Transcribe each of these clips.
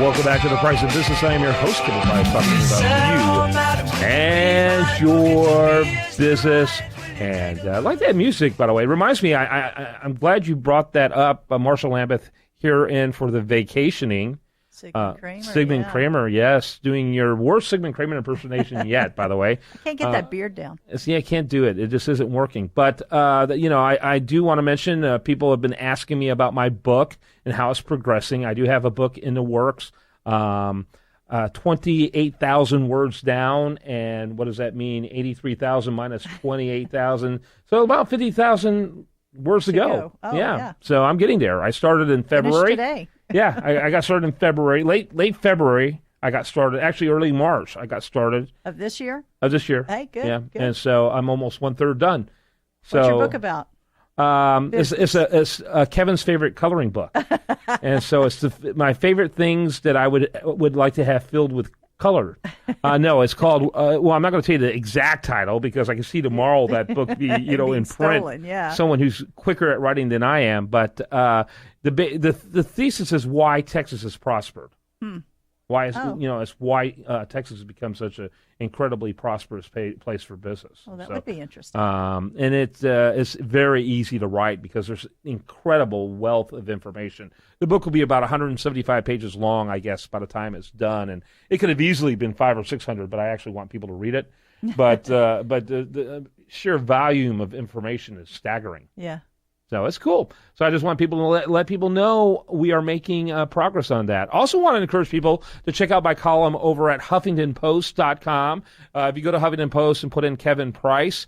Welcome back to The Price of Business. I am your host, Kevin Price, talking about you and your business. And I like that music, by the way. It reminds me, I'm glad you brought that up. Marsha Lambeth here in for the vacationing. Sigmund Kramer, yes. Doing your worst Sigmund Kramer impersonation yet, by the way. I can't get that beard down. See, I can't do it. It just isn't working. But, I do want to mention, people have been asking me about my book and how it's progressing. I do have a book in the works, 28,000 words down. And what does that mean? 83,000 minus 28,000. So about 50,000 words to go. Oh, yeah. So I'm getting there. I started in February. Finished today. Yeah, I got started in February, late February. I got started, actually early March. I got started Of this year? Hey, good. Yeah, good. and so I'm almost 1/3 done. So, what's your book about? It's Kevin's favorite coloring book, and so it's my favorite things that I would like to have filled with color. No, it's called. Well, I'm not going to tell you the exact title because I can see tomorrow that book be in print. Stolen, yeah. Someone who's quicker at writing than I am, but the thesis is why Texas has prospered. Why is it's why Texas has become such an incredibly prosperous place for business. Well, that would be interesting. And it's very easy to write because there's incredible wealth of information. The book will be about 175 pages long, I guess, by the time it's done, and it could have easily been 500 or 600. But I actually want people to read it. But the sheer volume of information is staggering. Yeah. So it's cool. So I just want people to let people know we are making progress on that. Also want to encourage people to check out my column over at HuffingtonPost.com. If you go to Huffington Post and put in Kevin Price,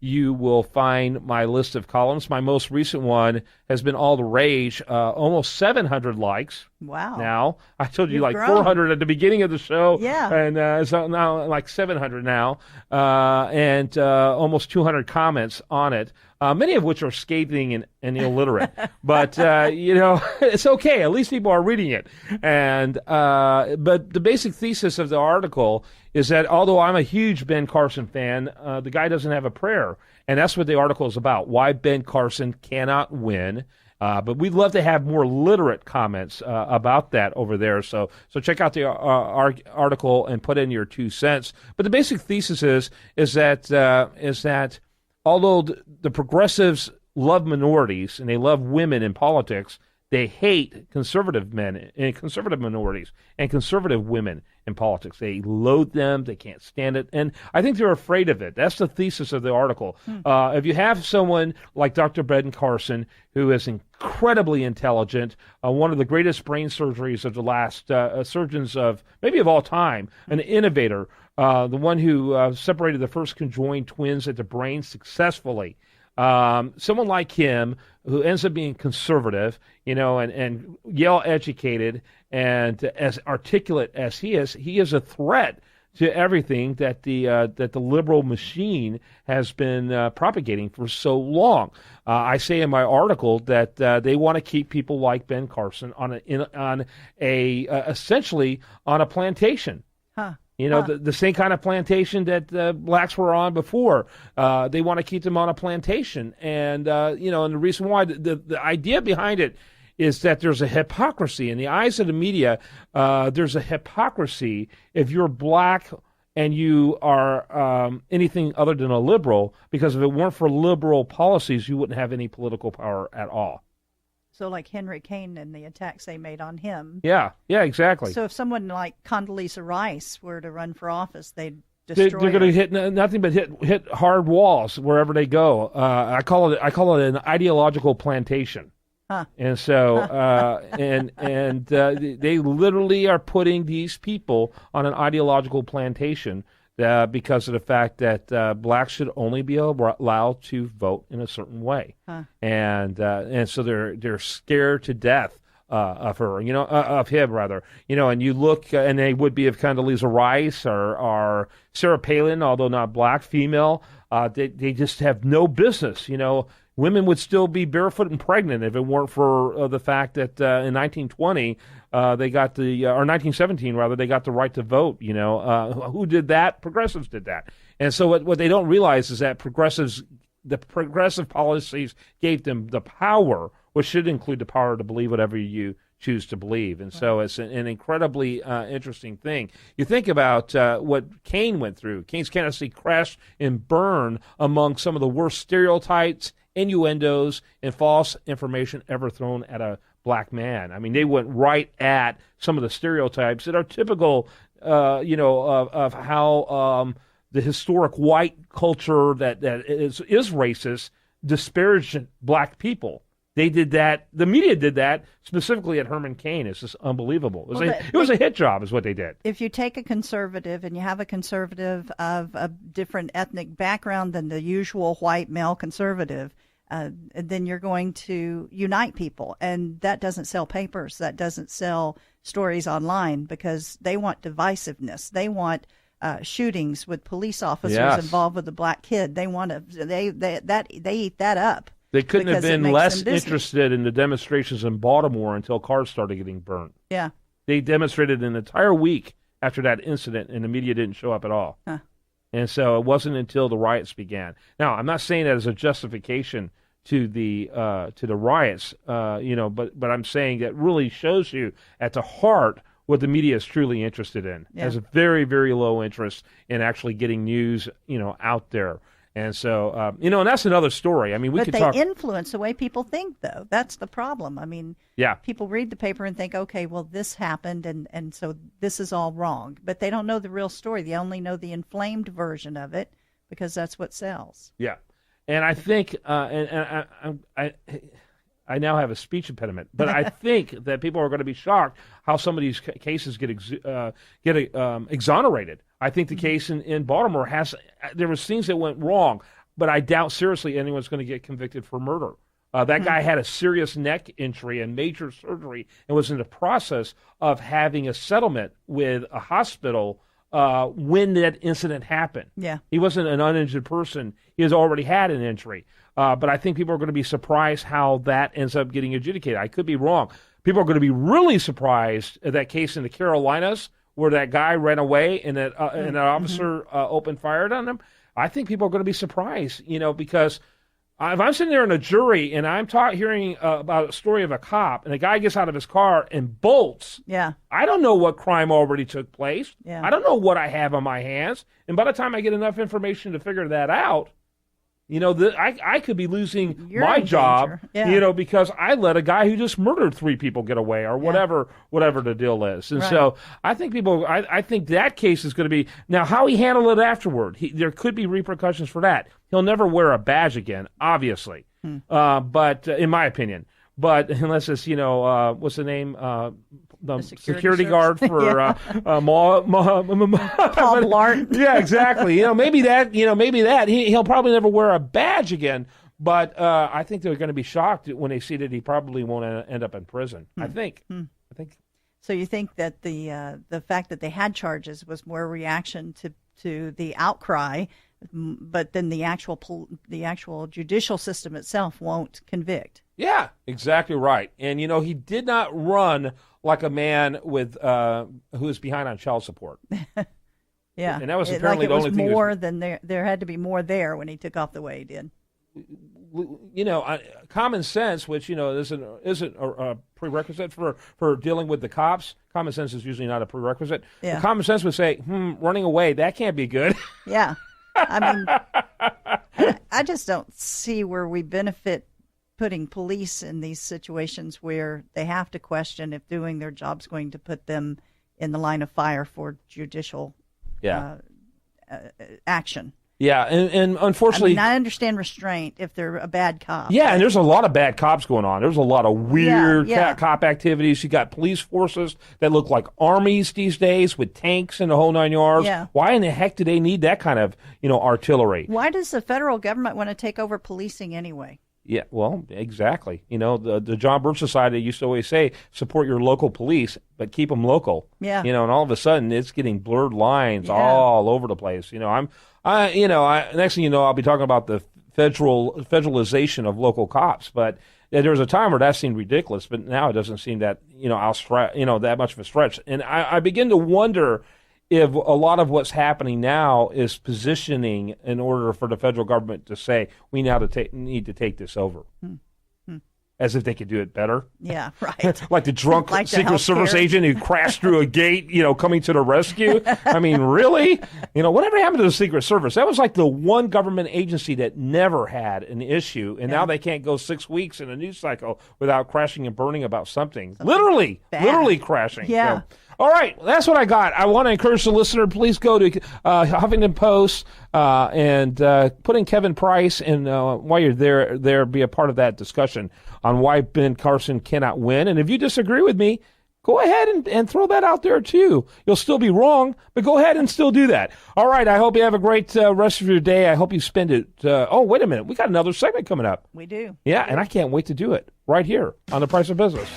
you will find my list of columns. My most recent one has been all the rage, almost 700 likes. Wow. Now, I told you You've like grown. 400 at the beginning of the show. Yeah. And so now like 700 now, and almost 200 comments on it. Many of which are scathing and illiterate, but it's okay. At least people are reading it. And but the basic thesis of the article is that although I'm a huge Ben Carson fan, the guy doesn't have a prayer, and that's what the article is about. Why Ben Carson cannot win. But we'd love to have more literate comments about that over there. So check out the article and put in your 2 cents. But the basic thesis is that although the progressives love minorities and they love women in politics, they hate conservative men and conservative minorities and conservative women in politics. They loathe them. They can't stand it. And I think they're afraid of it. That's the thesis of the article. If you have someone like Dr. Ben Carson, who is incredibly intelligent, one of the greatest brain surgeries of the last surgeons of maybe of all time, an innovator, the one who separated the first conjoined twins at the brain successfully. Someone like him who ends up being conservative, and Yale educated and as articulate as he is a threat to everything that the liberal machine has been propagating for so long. I say in my article that they want to keep people like Ben Carson essentially on a plantation. Huh. The same kind of plantation that blacks were on before. They want to keep them on a plantation. And, and the reason why, the idea behind it is that there's a hypocrisy. In the eyes of the media, there's a hypocrisy if you're black and you are anything other than a liberal, because if it weren't for liberal policies, you wouldn't have any political power at all. So like Henry Cain and the attacks they made on him. Yeah, exactly. So if someone like Condoleezza Rice were to run for office, they'd destroy They're going to hit nothing but hit hard walls wherever they go. I call it an ideological plantation. Huh. And so they literally are putting these people on an ideological plantation because of the fact that blacks should only be allowed to vote in a certain way. Huh. And so they're scared to death of her, of him rather, and you look, and they would be of Condoleezza Rice or Sarah Palin, although not black, female. They just have no business, Women would still be barefoot and pregnant if it weren't for the fact that in 1920 they got or 1917 rather, they got the right to vote. Who did that? Progressives did that. And so what they don't realize is that the progressive policies gave them the power, which should include the power to believe whatever you choose to believe. And so it's an incredibly interesting thing. You think about what Cain went through. Cain's candidacy crashed and burned among some of the worst stereotypes, innuendos, and false information ever thrown at a black man. I mean, they went right at some of the stereotypes that are typical, of how the historic white culture that is racist disparaged black people. They did that. The media did that specifically at Herman Cain. It's just unbelievable. It was a hit job is what they did. If you take a conservative and you have a conservative of a different ethnic background than the usual white male conservative, then you're going to unite people. And that doesn't sell papers. That doesn't sell stories online because they want divisiveness. They want shootings with police officers involved with a black kid. They want to. They eat that up. They couldn't have been less interested in the demonstrations in Baltimore until cars started getting burnt. Yeah. They demonstrated an entire week after that incident, and the media didn't show up at all. Huh. And so it wasn't until the riots began. Now, I'm not saying that as a justification to the riots, but I'm saying that really shows you at the heart what the media is truly interested in. Yeah. Has a very, very low interest in actually getting news, out there. And so, and that's another story. I mean, But they influence the way people think, though. That's the problem. I mean, people read the paper and think, okay, well, this happened, and so this is all wrong. But they don't know the real story. They only know the inflamed version of it because that's what sells. Yeah. And I think, I now have a speech impediment, but I think that people are going to be shocked how some of these cases get exonerated. I think the case in Baltimore there was things that went wrong, but I doubt seriously anyone's going to get convicted for murder. That guy had a serious neck injury and major surgery and was in the process of having a settlement with a hospital when that incident happened. Yeah. He wasn't an uninjured person. He has already had an injury. But I think people are going to be surprised how that ends up getting adjudicated. I could be wrong. People are going to be really surprised at that case in the Carolinas where that guy ran away and that an officer opened fire on him. I think people are going to be surprised, because if I'm sitting there in a jury and I'm hearing about a story of a cop and a guy gets out of his car and bolts, I don't know what crime already took place. I don't know what I have on my hands. And by the time I get enough information to figure that out, I could be losing my job, because I let a guy who just murdered 3 people get away or whatever the deal is. And so I think I think that case is going to be, now how he handled it afterward, there could be repercussions for that. He'll never wear a badge again, obviously, but in my opinion. But unless it's, what's the name? The security guard for Paul Blart. Yeah, exactly. Maybe that. He'll probably never wear a badge again. But I think they're going to be shocked when they see that he probably won't end up in prison. I think. So you think that the fact that they had charges was more reaction to the outcry, but then the actual judicial system itself won't convict. Yeah, exactly right. And he did not run like a man with who is behind on child support. Yeah, and that was apparently the only thing. More than there had to be more there when he took off the way he did. Common sense, which isn't a prerequisite for dealing with the cops. Common sense is usually not a prerequisite. Yeah. Common sense would say, running away, that can't be good. Yeah, I mean, I just don't see where we benefit putting police in these situations where they have to question if doing their job's going to put them in the line of fire for judicial action. Yeah, and unfortunately... I understand restraint if they're a bad cop. Yeah, and there's a lot of bad cops going on. There's a lot of weird cop activities. You got police forces that look like armies these days with tanks and the whole 9 yards. Yeah. Why in the heck do they need that kind of, artillery? Why does the federal government want to take over policing anyway? Yeah, well, exactly. The John Birch Society used to always say, support your local police, but keep them local. Yeah. And all of a sudden, it's getting blurred lines all over the place. Next thing you know, I'll be talking about the federalization of local cops. But there was a time where that seemed ridiculous, but now it doesn't seem that, that much of a stretch. And I begin to wonder if a lot of what's happening now is positioning in order for the federal government to say, we now need to take this over. as if they could do it better. Yeah, right. Like the drunk Like the Secret Service healthcare. agent who crashed through a gate, coming to the rescue. I mean, really? Whatever happened to the Secret Service? That was like the one government agency that never had an issue, and now they can't go 6 weeks in a news cycle without crashing and burning about something. Literally crashing. Yeah. So, all right, that's what I got. I want to encourage the listener, please go to Huffington Post and put in Kevin Price, and while you're there, be a part of that discussion on why Ben Carson cannot win. And if you disagree with me, go ahead and throw that out there too. You'll still be wrong, but go ahead and still do that. All right, I hope you have a great rest of your day. I hope you spend it. Oh, wait a minute. We got another segment coming up. We do. Yeah, and I can't wait to do it right here on The Price of Business.